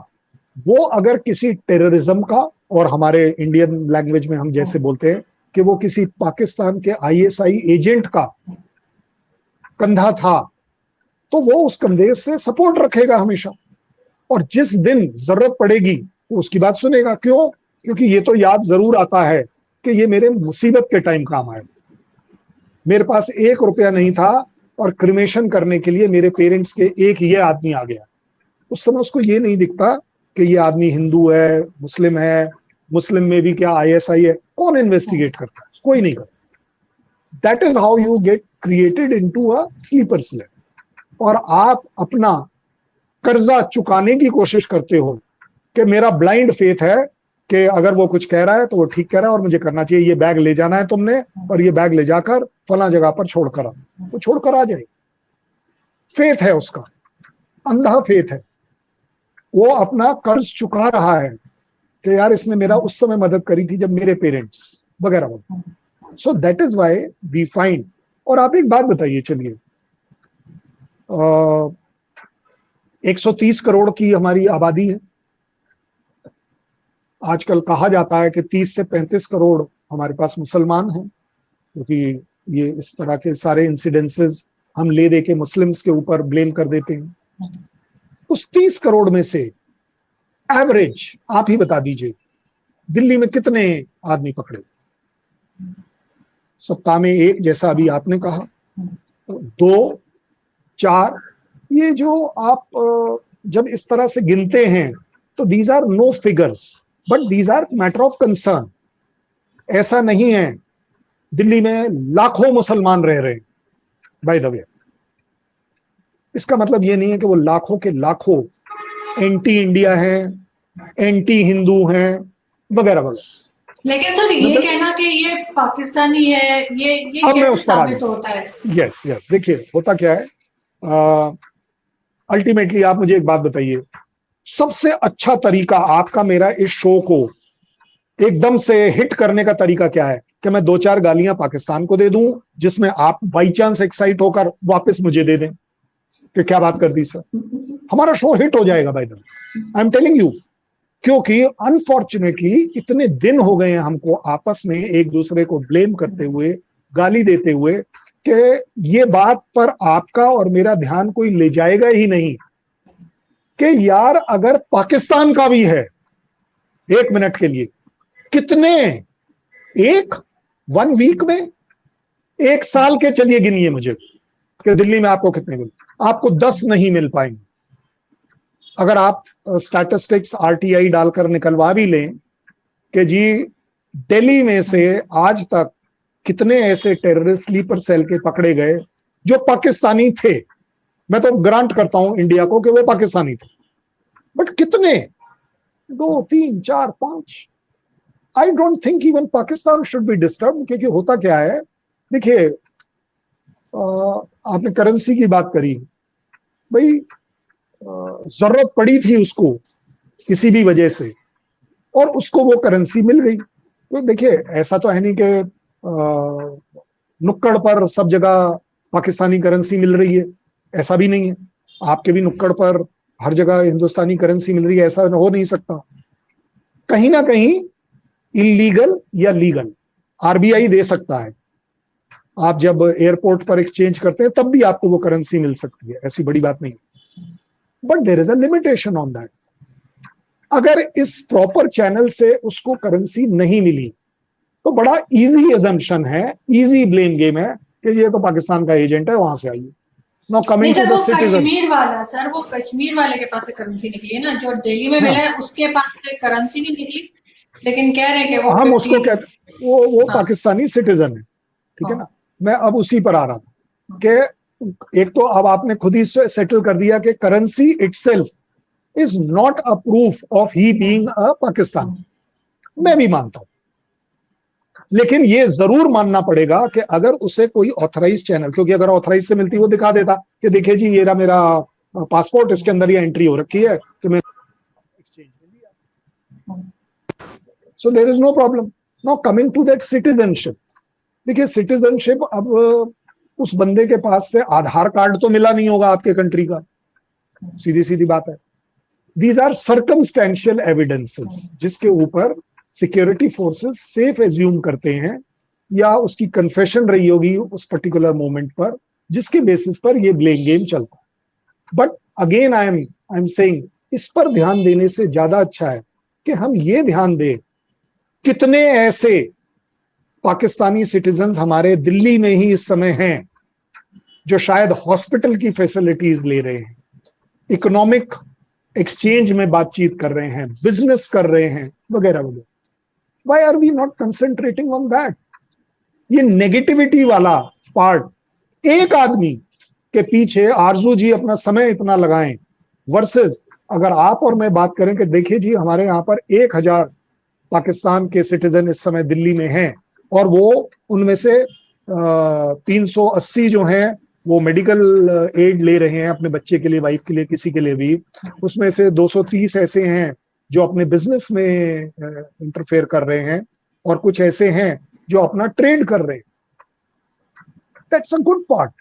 वो अगर किसी टेररिज्म का, और हमारे इंडियन लैंग्वेज में हम जैसे बोलते हैं कि वो किसी पाकिस्तान के ISI एजेंट का कंधा था, तो वो उस कंधे से सपोर्ट रखेगा हमेशा। और जिस दिन जरूरत पड़ेगी वो उसकी बात सुनेगा। क्यों? क्योंकि ये तो याद जरूर आता है कि ये मेरे मुसीबत के टाइम काम आया। मेरे पास 1 रुपया नहीं था और क्रिमेशन करने के लिए मेरे पेरेंट्स के एक ये आदमी आ गया। उस समय उसको ये नहीं दिखता कि ये आदमी हिंदू है, मुस्लिम है, मुस्लिम में भी क्या ISI है। कौन इन्वेस्टिगेट करता है? कोई नहीं करता। That is how you get created into a sleeper cell. और आप अपना कर्जा चुकाने की कोशिश करते हो कि मेरा ब्लाइंड फेथ है कि अगर वो कुछ कह रहा है तो वो ठीक कह रहा है और मुझे करना चाहिए, ये बैग ले जाना है तुमने और ये बैग ले जाकर फला जगह पर छोड़कर आ, वो छोड़कर आ जाए। फेथ है उसका, अंधा फेथ है। वो अपना कर्ज चुका रहा है कि यार इसने मेरा उस समय मदद करी थी जब मेरे पेरेंट्स वगैरह वगैरह। So that is why we find. और आप एक बात बताइए, चलिए 130 करोड़ की हमारी आबादी है। आजकल कहा जाता है कि 30 से 35 करोड़ हमारे पास मुसलमान हैं, क्योंकि ये इस तरह के सारे इंसिडेंसेस हम ले दे के मुस्लिम्स के ऊपर ब्लेम कर देते हैं। उस 30 करोड़ में से एवरेज आप ही बता दीजिए, दिल्ली में कितने आदमी पकड़े? सप्ताह में 1, जैसा अभी आपने कहा, 2, 4, ये जो आप जब इस तरह से गिनते हैं तो these are no figures but these are matter of concern. ऐसा नहीं है, दिल्ली में लाखों मुसलमान रह रहे हैं बाय द वे। इसका मतलब ये नहीं है कि वो लाखों के लाखों एंटी इंडिया हैं, एंटी हिंदू हैं, वगैरह वगैरह। लेकिन सर ये मतलब कहना कि ये पाकिस्तानी है, ये अब मैं कैसे उस पर आ साबित गया। होता है? यस यस, देखिए होता क्या है, अल्टीमेटली आप मुझे एक बात बताइए, सबसे अच्छा तरीका आपका मेरा इस शो को एकदम से हिट करने का तरीका क्या है? कि मैं दो चार गालियां पाकिस्तान को दे दूं जिसमें आप बाई चांस एक्साइट होकर वापस मुझे दे दें कि क्या बात कर दी सर, हमारा शो हिट हो जाएगा bye the way, I am telling you. क्योंकि अनफॉर्चुनेटली इतने दिन हो गए हैं हमको आपस में एक दूसरे को ब्लेम करते हुए, गाली देते हुए, कि ये बात पर आपका और मेरा ध्यान कोई ले जाएगा ही नहीं कि यार अगर पाकिस्तान का भी है, एक मिनट के लिए कितने, एक वन वीक में, एक साल के चलिए गिनिए मुझे कि दिल्ली में आपको कितने मिले, आपको 10 नहीं मिल पाएंगे। अगर आप स्टैटिस्टिक्स आरटीआई डालकर निकलवा भी लें कि जी दिल्ली में से आज तक कितने ऐसे टेररिस्ट स्लीपर सेल के पकड़े गए जो पाकिस्तानी थे, मैं तो ग्रांट करता हूं इंडिया को कि वो पाकिस्तानी थे, बट कितने, 2 3 4 5, आई don't think even Pakistan should be disturb. क्योंकि होता क्या है, देखिए आपने करेंसी की बात करी भाई, जरूरत पड़ी थी उसको किसी भी वजह से और उसको वो करेंसी मिल गई। तो देखिए ऐसा तो है नहीं कि नुक्कड़ पर सब जगह पाकिस्तानी करेंसी मिल रही है, ऐसा भी नहीं है। आपके भी नुक्कड़ पर हर जगह हिंदुस्तानी करेंसी मिल रही है, ऐसा हो नहीं सकता। कहीं ना कहीं इलीगल या लीगल आरबीआई दे सकता है, आप जब एयरपोर्ट पर एक्सचेंज करते हैं तब भी आपको वो करेंसी मिल सकती है, ऐसी बड़ी बात नहीं। But there is a limitation on that. अगर इस प्रॉपर चैनल से उसको करेंसी नहीं मिली तो बड़ा इजी अजम्पशन है, इजी ब्लेम गेम है कि ये तो पाकिस्तान का एजेंट है, वहां से आइए। नाउ नहीं कमिंग टू सर, द वो सिटीजन, कश्मीर वाला, सर वो कश्मीर वाले के पास से करेंसी निकली है ना, जो दिल्ली में मिला हाँ है उसके पास से करेंसी नहीं निकली। लेकिन कह रहे हैं कि वो हम उसको 15। कहते, वो हाँ पाकिस्तानी सिटीजन है, ठीक है हाँ ना। मैं अब उसी पर आ रहा था कि एक तो अब आपने खुद ही सेटल कर दिया कि currency itself is not a proof of he being a Pakistani. मैं भी मानता हूं, लेकिन ये जरूर मानना पड़ेगा कि अगर उसे कोई ऑथराइज चैनल, क्योंकि अगर ऑथराइज से मिलती वो दिखा देता कि देखिए जी ये रहा मेरा पासपोर्ट, इसके अंदर ये एंट्री हो रखी है कि मैं एक्सचेंज में लिया, so there is no problem. Now coming to that citizenship, देखिए सिटीजनशिप, अब उस बंदे के पास से आधार कार्ड तो मिला नहीं होगा आपके कंट्री का, सीधी सीधी बात है। दीज आर सर्कमस्टेंशियल एविडेंसेस जिसके ऊपर सिक्योरिटी फोर्सेस सेफ एज्यूम करते हैं, या उसकी कन्फेशन रही होगी उस पर्टिकुलर मोमेंट पर, जिसके बेसिस पर ये ब्लेम गेम चलता है। But again I am saying, इस पर ध्यान देने से ज्यादा अच्छा है कि हम ये ध्यान दें कितने ऐसे पाकिस्तानी सिटीजन्स हमारे दिल्ली में ही इस समय हैं जो शायद हॉस्पिटल की फैसिलिटीज ले रहे हैं, इकोनॉमिक एक्सचेंज में बातचीत कर रहे हैं, बिजनेस कर रहे हैं, वगैरह वगैरह। Why are we not concentrating on that? ये नेगेटिविटी वाला पार्ट एक आदमी के पीछे आरजू जी अपना समय इतना लगाएं, वर्सेस अगर आप और मैं बात करें कि देखिए जी हमारे यहाँ पर 1000 पाकिस्तान के सिटीजन इस समय दिल्ली में हैं और वो उनमें से 380 जो हैं वो मेडिकल एड ले रहे हैं अपने बच्चे के लिए, वाइफ के लिए, किसी के लिए भी। उसमें से 230 ऐसे हैं जो अपने बिजनेस में इंटरफेयर कर रहे हैं और कुछ ऐसे हैं जो अपना ट्रेड कर रहे हैं। That's a good part.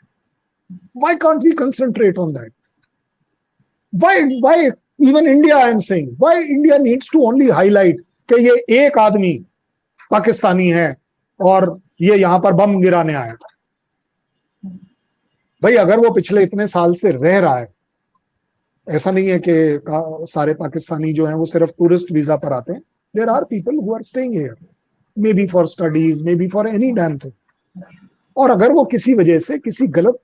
Why can't we concentrate on that? Why even India, I am saying, why India needs to only highlight कि ये एक आदमी पाकिस्तानी है और ये यहां पर बम गिराने आया था। भाई अगर वो पिछले इतने साल से रह रहा है, ऐसा नहीं है कि सारे पाकिस्तानी जो हैं वो सिर्फ टूरिस्ट वीजा पर आते हैं, there are people who are staying here maybe for studies, maybe for any damn thing. और अगर वो किसी वजह से किसी गलत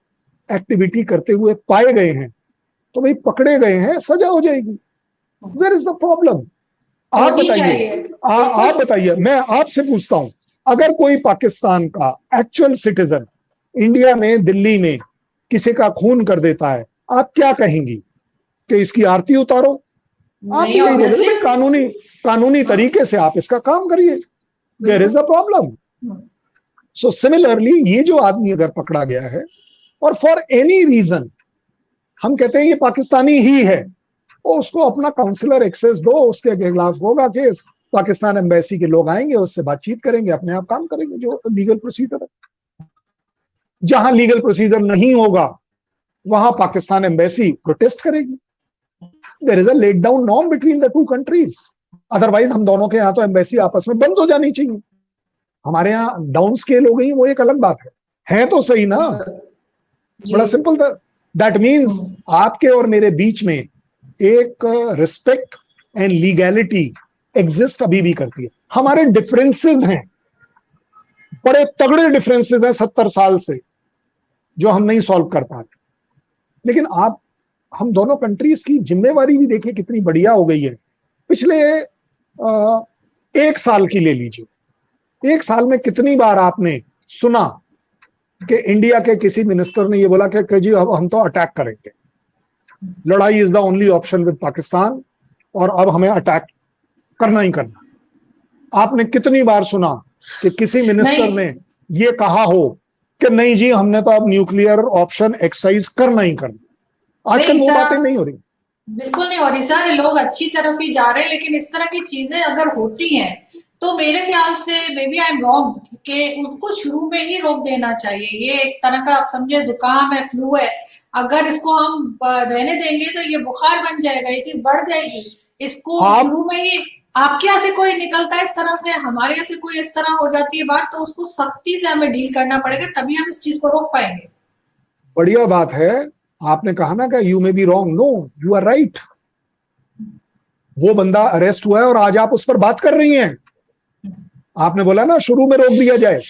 एक्टिविटी करते हुए पाए गए हैं तो भाई पकड़े गए हैं, सजा हो जाएगी। Where is the problem? आप होनी बताइए, चाहिए। आप बताइए, मैं आपसे पूछता हूं, अगर कोई पाकिस्तान का एक्चुअल सिटीजन इंडिया में, दिल्ली में किसी का खून कर देता है, आप क्या कहेंगी? कि इसकी आरती उतारो? आप नहीं, भी यही बोलोगे, ऑब्वियसली। भाई कानूनी कानूनी तरीके से आप इसका काम करिए। There is a problem. So similarly ये जो आदमी अगर पकड़ा गया है और फॉर एनी रीजन हम कहते हैं ये पाकिस्तानी ही है, तो उसको अपना काउंसलर एक्सेस दो, उसके खिलाफ होगा केस, पाकिस्तान एम्बेसी के लोग आएंगे, उससे बातचीत करेंगे, अपने आप काम करेंगे, जो लीगल प्रोसीजर है। जहां लीगल प्रोसीजर नहीं होगा वहां पाकिस्तान एम्बेसी प्रोटेस्ट करेगी। There is a laid down norm between the two countries. Otherwise हम दोनों के यहाँ तो एम्बेसी आपस में बंद हो जानी चाहिए। हमारे यहाँ डाउन स्केल हो गई, वो एक अलग बात है तो सही ना। बड़ा जी। सिंपल था। दैट मीन्स आपके और मेरे बीच में एक रिस्पेक्ट एंड लीगैलिटी एग्जिस्ट अभी भी करती है। हमारे डिफरेंसेस हैं, बड़े तगड़े डिफरेंसेस हैं 70 साल से, जो हम नहीं सॉल्व कर पाते। लेकिन आप, हम दोनों कंट्रीज की जिम्मेवारी भी देखिए कितनी बढ़िया हो गई है। पिछले एक साल की ले लीजिए, एक साल में कितनी बार आपने सुना कि इंडिया के किसी मिनिस्टर ने ये बोला कि जी अब हम तो अटैक करेंगे, लड़ाई is the only option with Pakistan, और अब हमें अटैक करना ही करना। आपने कितनी बार सुना कि किसी मिनिस्टर नहीं, ने ये कहा हो कि नहीं जी हमने तो अब न्यूक्लियर ऑप्शन एक्सरसाइज करना ही करना? आजकल नहीं वो सर, बातें नहीं हो रही। बिल्कुल नहीं हो रही सर। लोग अच्छी तरफ ही जा रहे हैं, लेकिन इस तरह की चीजें अगर होती हैं तो मेरे ख्याल से maybe I am wrong कि उसको शुरू में ही रोक देना चाहिए। ये एक तरह का आप समझे जुकाम है, फ्लू है। अगर इसको हम रहने देंगे तो ये बुखार बन जाएगा, ये चीज बढ़ जाएगी। इसको आप शुरू में ही, आपके यहाँ से कोई निकलता है इस तरह से, हमारे यहाँ से कोई इस तरह हो जाती है बात, तो उसको सख्ती से हमें डील करना पड़ेगा, तभी हम इस चीज को रोक पाएंगे। बढ़िया बात है, आपने कहा ना कि you maybe wrong, no you are right. वो बंदा अरेस्ट हुआ है और आज आप उस पर बात कर रही हैं। आपने बोला ना शुरू में रोक दिया जाए।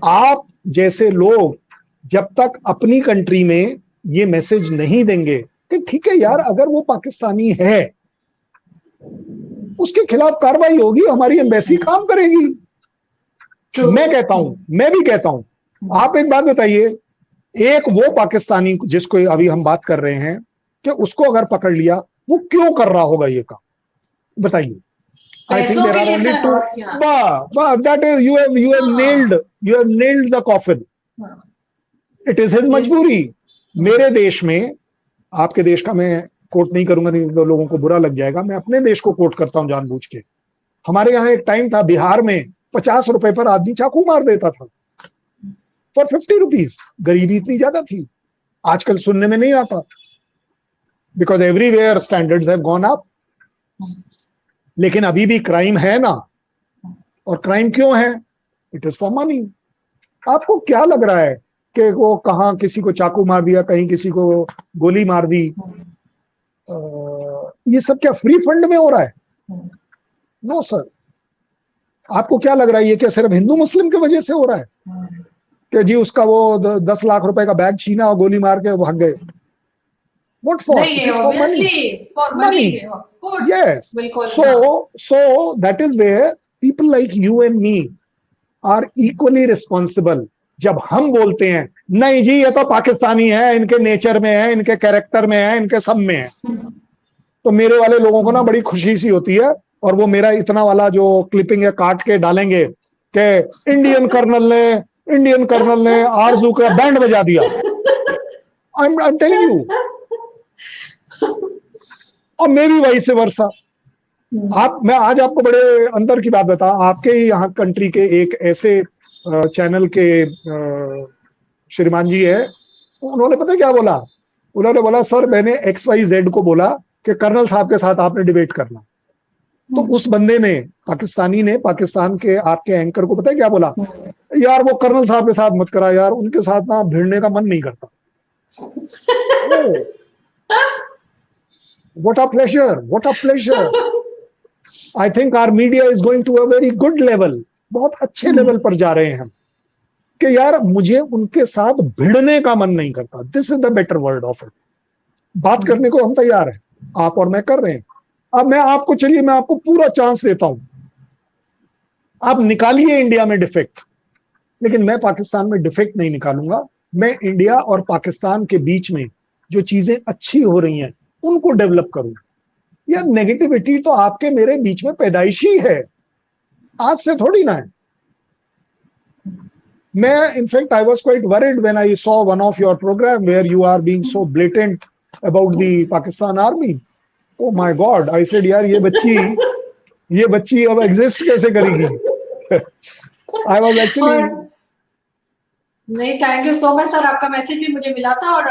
आप जैसे लोग जब तक अपनी कंट्री में ये मैसेज नहीं देंगे कि ठीक है यार, अगर वो पाकिस्तानी है उसके खिलाफ कार्रवाई होगी, हमारी एम्बेसी काम करेगी। मैं कहता हूं, मैं भी कहता हूं, आप एक बात बताइए, एक वो पाकिस्तानी जिसको अभी हम बात कर रहे हैं कि उसको अगर पकड़ लिया, वो क्यों कर रहा होगा ये काम? बताइए। I think पैसों there के are लिए only सर, two. और क्या। That is, हाँ, you have nailed the coffin. हाँ, It is his इस मजबूरी। मेरे देश में, आपके देश का मैं कोट नहीं करूंगा, नहीं तो लोगों को बुरा लग जाएगा, मैं अपने देश को कोट करता हूं जानबूझ के। हमारे यहाँ एक टाइम था बिहार में 50 रुपए पर आदमी चाकू मार देता था, फॉर 50 रुपीज। गरीबी इतनी ज्यादा थी। आजकल सुनने में नहीं आता, because everywhere standards have gone up. लेकिन अभी भी क्राइम है ना, और क्राइम क्यों है? It is for money. आपको क्या लग रहा है कि वो कहाँ किसी को चाकू मार दिया, कहीं किसी को गोली मार दी, ये सब क्या फ्री फंड में हो रहा है? No sir. आपको क्या लग रहा है ये क्या सिर्फ हिंदू मुस्लिम की वजह से हो रहा है कि जी उसका वो 10 लाख रुपए का बैग छीना और गोली मार के भाग गए? What for? नहीं, इट ये is for money. Obviously for money, money, of course. yes. बिल्कुल, so हाँ। so that is where people like you and me are equally responsible। जब हम बोलते हैं नहीं जी ये तो पाकिस्तानी है, इनके नेचर में है, इनके कैरेक्टर में है, इनके सब में है, तो मेरे वाले लोगों को ना बड़ी खुशी सी होती है, और वो मेरा इतना वाला जो क्लिपिंग है काट के डालेंगे कि इंडियन कर्नल ने आरजू का बैंड बजा दिया। I am telling you. और मे बी वही से वर्षा। मैं आज आपको बड़े अंदर की बात बता, आपके ही यहाँ कंट्री के एक ऐसे चैनल के श्रीमान जी है, उन्होंने पता क्या बोला? उन्होंने बोला सर मैंने XYZ को बोला कि कर्नल साहब के साथ आपने डिबेट करना। तो उस बंदे ने, पाकिस्तानी ने, पाकिस्तान के आपके एंकर को पता है क्या बोला? यार वो कर्नल साहब के साथ मत करा यार, उनके साथ ना भिड़ने का मन नहीं करता। What a pleasure, what a pleasure. I think our media is going to a very good level. बहुत अच्छे लेवल पर जा रहे हैं हम, कि यार मुझे उनके साथ भिड़ने का मन नहीं करता। This is the better word of it. बात करने को हम तैयार हैं, आप और मैं कर रहे हैं। अब मैं आपको, चलिए मैं आपको पूरा चांस देता हूं, आप निकालिए इंडिया में डिफेक्ट, लेकिन मैं पाकिस्तान में डिफेक्ट नहीं निकालूंगा। मैं इंडिया और पाकिस्तान के बीच में जो चीजें अच्छी हो रही हैं उनको डेवलप करूंगा। यार नेगेटिविटी तो आपके मेरे बीच में पैदाइशी है, आज से थोड़ी ना है। मैं, in fact, I was quite worried when I saw one of your program where you are being so blatant about the Pakistan army. Oh my God, I said यार ये बच्ची अब एग्जिस्ट कैसे करेगी। आई वॉज एक्चुअली, और नहीं, thank you so much sir, आपका message भी मुझे मिला था। और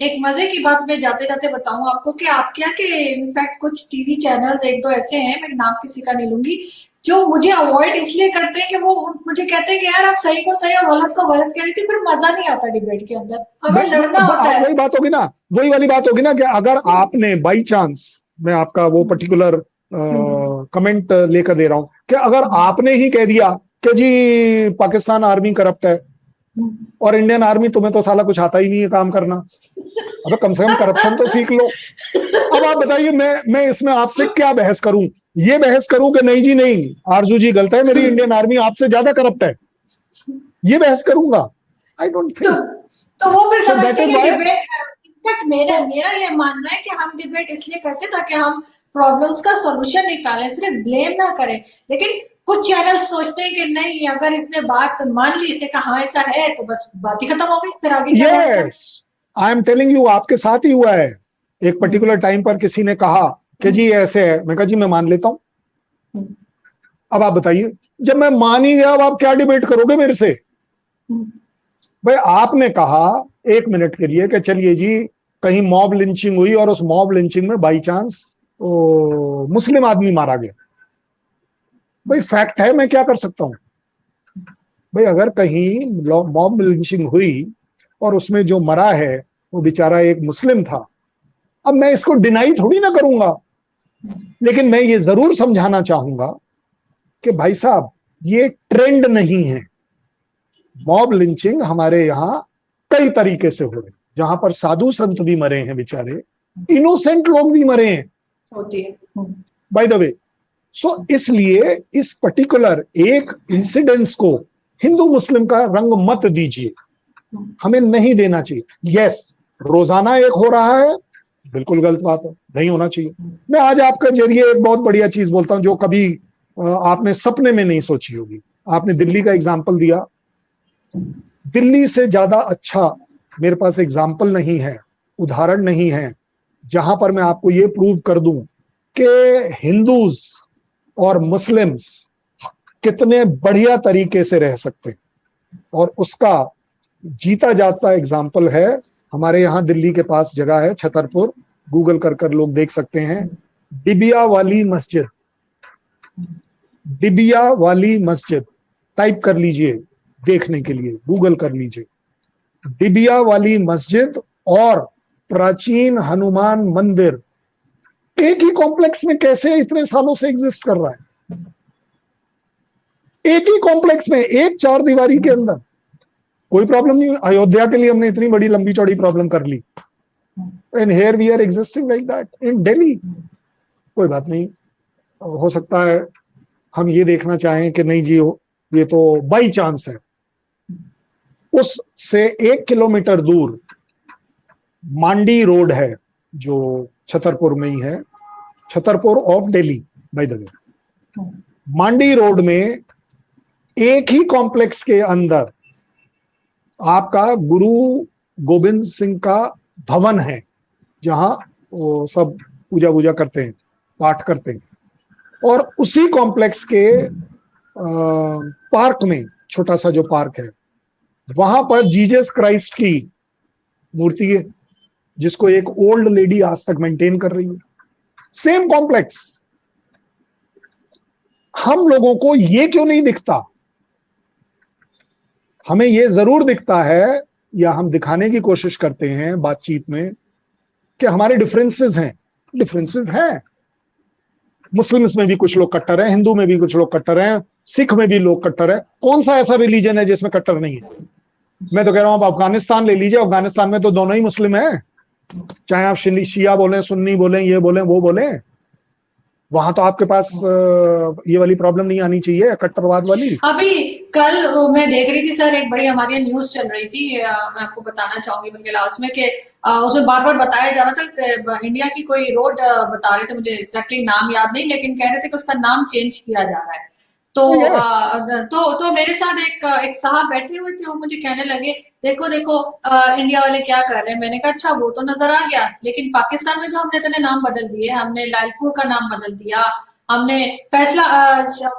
एक मजे की बात मैं जाते जाते बताऊं आपको कि आपके यहाँ के इनफैक्ट कुछ टीवी चैनल्स एक दो ऐसे हैं, मैं नाम किसी का नहीं लूंगी, जो मुझे अवॉइड इसलिए करते हैं कि वो मुझे कहते हैं कि यार आप सही को सही और गलत को गलत कह रही थी, फिर मजा नहीं आता डिबेट के अंदर, हमें लड़ना होता है। वही बात होगी ना, वही वाली बात होगी ना कि अगर आपने बाई चांस, मैं आपका वो पर्टिकुलर कमेंट लेकर दे रहा हूं, कि अगर आपने ही कह दिया कि जी पाकिस्तान आर्मी करप्ट है और इंडियन आर्मी, तुम्हें तो साला कुछ आता ही नहीं है काम करना, अबे कम से कम करप्शन तो सीख लो। अब आप बताइए, मैं इसमें आपसे क्या बहस करूं? ये बहस करूं कि नहीं जी नहीं, आरजू जी गलत है, मेरी इंडियन आर्मी आपसे ज्यादा करप्ट है, ये बहस करूंगा? आई डोंट तो, थिंक तो वो फिर सो। दैट समझते इज हैं कि वाई, डिबेट, इनफैक्ट मेरा मेरा ये मानना है कि हम डिबेट इसलिए करते हैं ताकि हम प्रॉब्लम्स का सॉल्यूशन निकालें, सिर्फ ब्लेम ना करें। लेकिन कुछ चैनल सोचते हैं कि नहीं, अगर इसने बात मान ली, इसने कहा हाँ ऐसा है, तो बस बात ही खत्म हो गई, फिर आगे क्या बहस करें। Yes, I am telling you, आपके साथ ही हुआ है। एक पर्टिकुलर टाइम पर किसी ने कहा कि जी ऐसे है, मैं कहा जी मैं मान लेता हूं। अब आप बताइए, जब मैं मान ही गया, अब आप क्या डिबेट करोगे मेरे से? भाई आपने कहा एक मिनट के लिए कि चलिए जी कहीं मॉब लिंचिंग हुई और उस मॉब लिंचिंग में बाई चांस मुस्लिम आदमी मारा गया, भाई फैक्ट है, मैं क्या कर सकता हूं? भाई अगर कहीं मॉब लिंचिंग हुई और उसमें जो मरा है वो बेचारा एक मुस्लिम था, अब मैं इसको डिनाई थोड़ी ना करूंगा, लेकिन मैं ये जरूर समझाना चाहूंगा कि भाई साहब ये ट्रेंड नहीं है। मॉब लिंचिंग हमारे यहां कई तरीके से हो रही, जहां पर साधु संत भी मरे हैं बेचारे, इनोसेंट लोग भी मरे हैं, होती है। बाय द वे। सो इसलिए इस पर्टिकुलर एक इंसिडेंस को हिंदू मुस्लिम का रंग मत दीजिए, हमें नहीं देना चाहिए। यस, रोजाना एक हो रहा है, बिल्कुल गलत बात है, नहीं होना चाहिए। मैं आज आपका जरिए एक बहुत बढ़िया चीज बोलता हूं जो कभी आपने सपने में नहीं सोची होगी। आपने दिल्ली का एग्जाम्पल दिया, दिल्ली से ज्यादा अच्छा मेरे पास एग्जाम्पल नहीं है, उदाहरण नहीं है, जहां पर मैं आपको ये प्रूव कर दूं कि हिंदूज और मुस्लिम्स कितने बढ़िया तरीके से रह सकते हैं। और उसका जीता जाता एग्जाम्पल है हमारे यहाँ दिल्ली के पास जगह है छतरपुर, गूगल कर लोग देख सकते हैं, डिबिया वाली मस्जिद। डिबिया वाली मस्जिद टाइप कर लीजिए देखने के लिए, गूगल कर लीजिए, डिबिया वाली मस्जिद और प्राचीन हनुमान मंदिर एक ही कॉम्प्लेक्स में कैसे इतने सालों से एग्जिस्ट कर रहा है? एक ही कॉम्प्लेक्स में, एक चार दीवारी के अंदर, कोई प्रॉब्लम नहीं। अयोध्या के लिए हमने इतनी बड़ी लंबी चौड़ी प्रॉब्लम कर ली, and here we are existing like that in Delhi. कोई बात नहीं, हो सकता है हम ये देखना चाहें कि नहीं जी ये तो बाई चांस है। उससे 1 किलोमीटर दूर मांडी रोड है जो छतरपुर में ही है, Chhatarpur of Delhi by the way. Mandi road में एक ही कॉम्प्लेक्स के अंदर आपका गुरु गोविंद सिंह का भवन है, जहां वो सब पूजा वूजा करते हैं, पाठ करते हैं। और उसी कॉम्प्लेक्स के पार्क में, छोटा सा जो पार्क है, वहां पर जीसस क्राइस्ट की मूर्ति है, जिसको एक ओल्ड लेडी आज तक मेंटेन कर रही है। Same complex. हम लोगों को ये क्यों नहीं दिखता? हमें ये जरूर दिखता है, या हम दिखाने की कोशिश करते हैं बातचीत में कि हमारे डिफरेंसेस हैं। डिफरेंसेस हैं, मुस्लिम्स में भी कुछ लोग कट्टर हैं, हिंदू में भी कुछ लोग कट्टर हैं, सिख में भी लोग कट्टर हैं। कौन सा ऐसा रिलीजन है जिसमें कट्टर नहीं है? मैं तो कह रहा हूं आप अफगानिस्तान ले लीजिए, अफगानिस्तान में तो दोनों ही मुस्लिम हैं, चाहे आप शिया बोलें, सुन्नी बोलें, ये बोलें, वो बोलें, वहां तो आपके पास ये वाली प्रॉब्लम नहीं आनी चाहिए, कट्टरवाद वाली। अभी कल मैं देख रही थी सर, एक बड़ी हमारी न्यूज चल रही थी, मैं आपको बताना चाहूंगी बल्कि लास्ट में कि उसमें बार बार बताया जा रहा था कि इंडिया की कोई रोड बता रहे थे, मुझे एग्जैक्टली नाम याद नहीं, लेकिन कह रहे थे कि उसका नाम चेंज किया जा रहा है। तो यस, तो मेरे साथ एक साहब बैठे हुए थे, वो मुझे कहने लगे देखो देखो इंडिया वाले क्या कर रहे हैं। मैंने कहा अच्छा वो तो नजर आ गया, लेकिन पाकिस्तान में जो हमने इतने नाम बदल दिए, हमने लालपुर का नाम बदल दिया, हमने फैसला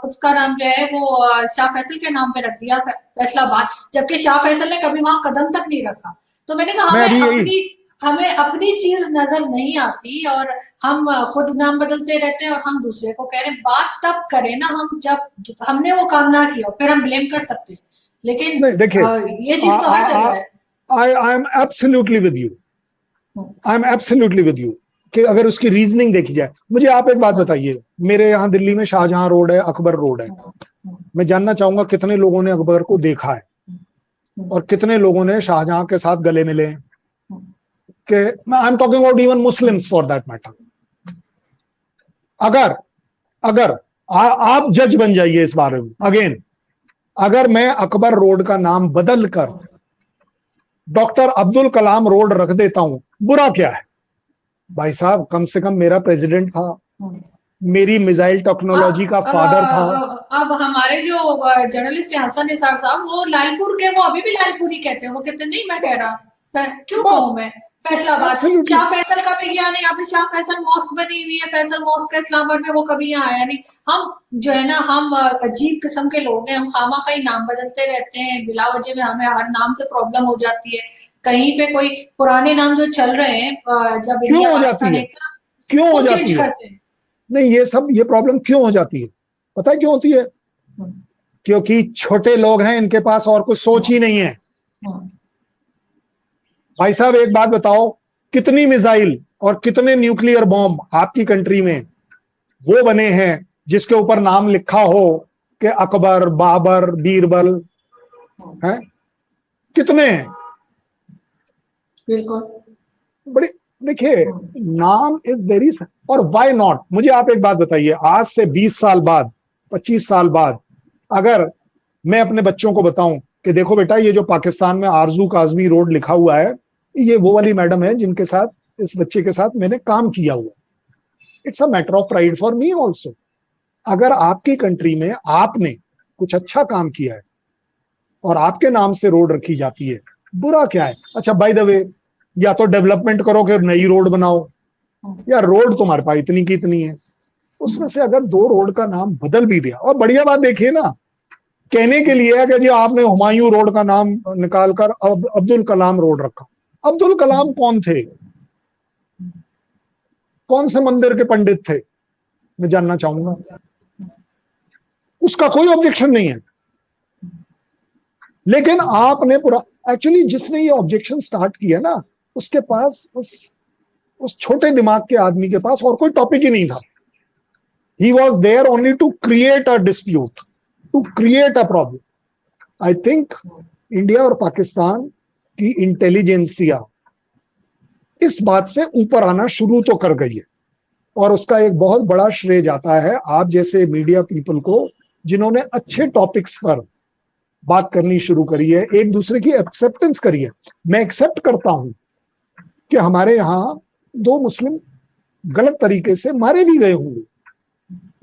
उसका नाम जो है वो शाह फैसल के नाम पे रख दिया, फैसलाबाद, जबकि शाह फैसल ने कभी वहां कदम तक नहीं रखा। तो मैंने कहा मैं अभी यही, हमें अपनी चीज नजर नहीं आती, और हम खुद नाम बदलते रहते हैं और हम दूसरे को कह रहे हैं। बात तब करें ना हम जब हमने वो काम ना किया, फिर हम ब्लेम कर सकते हैं, लेकिन नहीं देखिए, ये चीज तो हर जगह है। I am absolutely with you, I am absolutely with you कि अगर उसकी रीजनिंग देखी जाए। मुझे आप एक बात बताइए, मेरे यहाँ दिल्ली में शाहजहां रोड है, अकबर रोड है, मैं जानना चाहूंगा कितने लोगों ने अकबर को देखा है और कितने लोगों ने शाहजहां के साथ गले मिले हैं? कि आई am talking about even Muslims for that matter. अगर अगर आप जज बन जाइए इस बारे में। अगेन, अगर मैं अकबर रोड का नाम बदल कर डॉक्टर अब्दुल कलाम रोड रख देता हूं, बुरा क्या है? भाई साहब, कम से कम मेरा प्रेसिडेंट था, मेरी मिसाइल टेक्नोलॉजी का फादर था। अब हमारे जो जर्नलिस्ट हैं हसन निसार साहब, वो लालपुर के, वो अभी भी लालपुर ही कहते हैं। वो कहते नहीं मैं कह रहा, क्यों कहूँ बस, मैं, फैसलाबाद। एब्सोल्युटली। शाह फैसल का भी गया नहीं, अभी शाह फैसल मॉस्क बनी हुई है, फैसल मॉस्क इस्लामाबाद में, वो कभी यहाँ आया नहीं। हम जो है ना, हम अजीब किस्म के लोग हैं, हम खामा खाई नाम बदलते रहते हैं बिला वजह में, हमें हर नाम से प्रॉब्लम हो जाती है। कहीं पे कोई पुराने नाम जो चल रहे हैं, जब क्यों इंडिया हो जाती पाकिस्तान है? एक था, क्यों हो वो जाती चेंज है? करते हैं। नहीं, ये प्रॉब्लम क्यों हो जाती है? पता है क्यों होती है? हम्म, क्योंकि छोटे लोग हैं, इनके पास और कुछ सोच ही नहीं है। हम्म, भाई साहब, एक बात बताओ, कितनी मिसाइल और कितने न्यूक्लियर बॉम्ब आपकी कंट्री में वो बने हैं जिसके ऊपर नाम लिखा हो कि अकबर, बाबर, बीरबल? हैं? कितने हैं? बिल्कुल। बड़ी, देखिए, नाम इज वेरी, और व्हाई नॉट? मुझे आप एक बात बताइए, आज से 20 साल बाद, 25 साल बाद, अगर मैं अपने बच्चों को बताऊं कि देखो बेटा, ये जो पाकिस्तान में आरजू काजमी रोड लिखा हुआ है, ये वो वाली मैडम है जिनके साथ, इस बच्चे के साथ मैंने काम किया हुआ। It's a matter of pride for me also. अगर आपकी कंट्री में आपने कुछ अच्छा काम किया है और आपके नाम से रोड रखी जाती है, बुरा क्या है? अच्छा, बाय द वे, या तो डेवलपमेंट करो कि नई रोड बनाओ, या रोड तुम्हारे पास इतनी की इतनी है, उसमें से अगर दो रोड का नाम बदल भी दिया, और बढ़िया बात देखिए ना, कहने के लिए है कि जी आपने हुमायूं रोड का नाम निकालकर अब अब्दुल कलाम रोड रखा। अब्दुल कलाम कौन थे? कौन से मंदिर के पंडित थे? मैं जानना चाहूंगा। उसका कोई ऑब्जेक्शन नहीं है, लेकिन आपने पूरा, एक्चुअली जिसने ये ऑब्जेक्शन स्टार्ट किया ना, उसके पास, उस छोटे दिमाग के आदमी के पास और कोई टॉपिक ही नहीं था। He was there only to create a dispute, to create a problem. I think India और पाकिस्तान की इंटेलिजेंसिया इस बात से ऊपर आना शुरू तो कर गई है, और उसका एक बहुत बड़ा श्रेय जाता है आप जैसे मीडिया पीपल को, जिन्होंने अच्छे टॉपिक्स पर बात करनी शुरू करी है, एक दूसरे की एक्सेप्टेंस करी है। मैं एक्सेप्ट करता हूं कि हमारे यहां दो मुस्लिम गलत तरीके से मारे भी गए होंगे,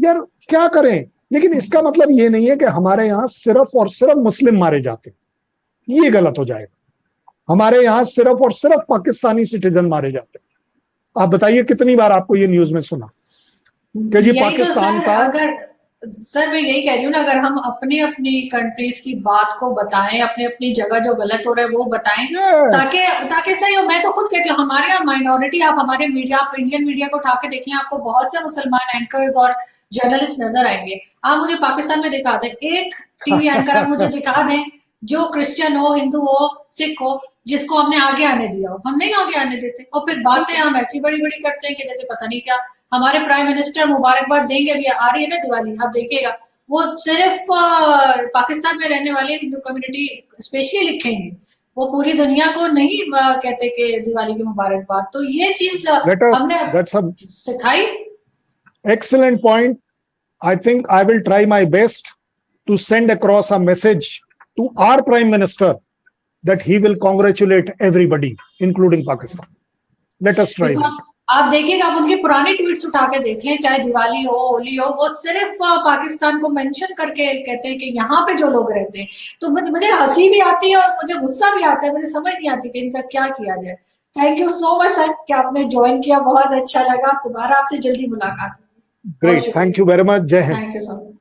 यार क्या करें, लेकिन इसका मतलब ये नहीं है कि हमारे यहां सिर्फ और सिर्फ मुस्लिम मारे जाते, ये गलत हो जाएगा। हमारे यहां सिर्फ और सिर्फ पाकिस्तानी सिटीजन मारे जाते। आप बताइए कितनी बार आपको ये न्यूज में सुना कि जी यही तो पाकिस्तान सर, का। अगर सर मैं यही कह रही हूँ ना, अगर हम अपनी अपनी कंट्रीज की बात को बताएं, अपनी अपनी जगह जो गलत हो रहा है वो बताएं, यस, ताकि ताकि सही हो। मैं तो खुद कहती हूँ हमारे यहाँ माइनॉरिटी, आप हमारे मीडिया, आप इंडियन मीडिया को उठा के देख लें, आपको बहुत से मुसलमान एंकर्स और जर्नलिस्ट नजर आएंगे। आप मुझे पाकिस्तान में दिखा दें एक टीवी एंकर, आप मुझे दिखा दें जो क्रिश्चियन हो, हिंदू हो, सिख हो, जिसको हमने आगे आने दिया हो। हम नहीं आगे आने देते, और फिर बातें हम ऐसी बड़ी बड़ी करते हैं कि जैसे पता नहीं क्या। हमारे प्राइम मिनिस्टर मुबारकबाद देंगे, अभी आ रही है ना दिवाली, आप देखिएगा, वो सिर्फ पाकिस्तान में रहने वाले हिंदू कम्युनिटी स्पेशली लिखेंगे, वो पूरी दुनिया को नहीं कहते कि दिवाली की मुबारकबाद। तो ये चीज हमने that's a सिखाई। excellent point. I think I will try my best to send across a message to our Prime Minister that he will congratulate everybody, including Pakistan. Let us try because that. आप देखिएगा, आप उनके पुराने tweets उठा के देख लें, चाहे दिवाली हो होली हो, वो सिर्फ पाकिस्तान को मेंशन करके कहते हैं कि यहाँ पे जो लोग रहते हैं। तो मुझे हंसी भी आती है और मुझे गुस्सा भी आता है, मुझे समझ नहीं आती कि इनका क्या किया जाए। Thank you so much sir कि आपने ज्वाइन किया, बहुत अच्छा लगा। दोबारा आपसे जल्दी मुलाकात होगी। बहुत Great. Thank you शुक्रिया। very much. Jai Hind. Thank you sir.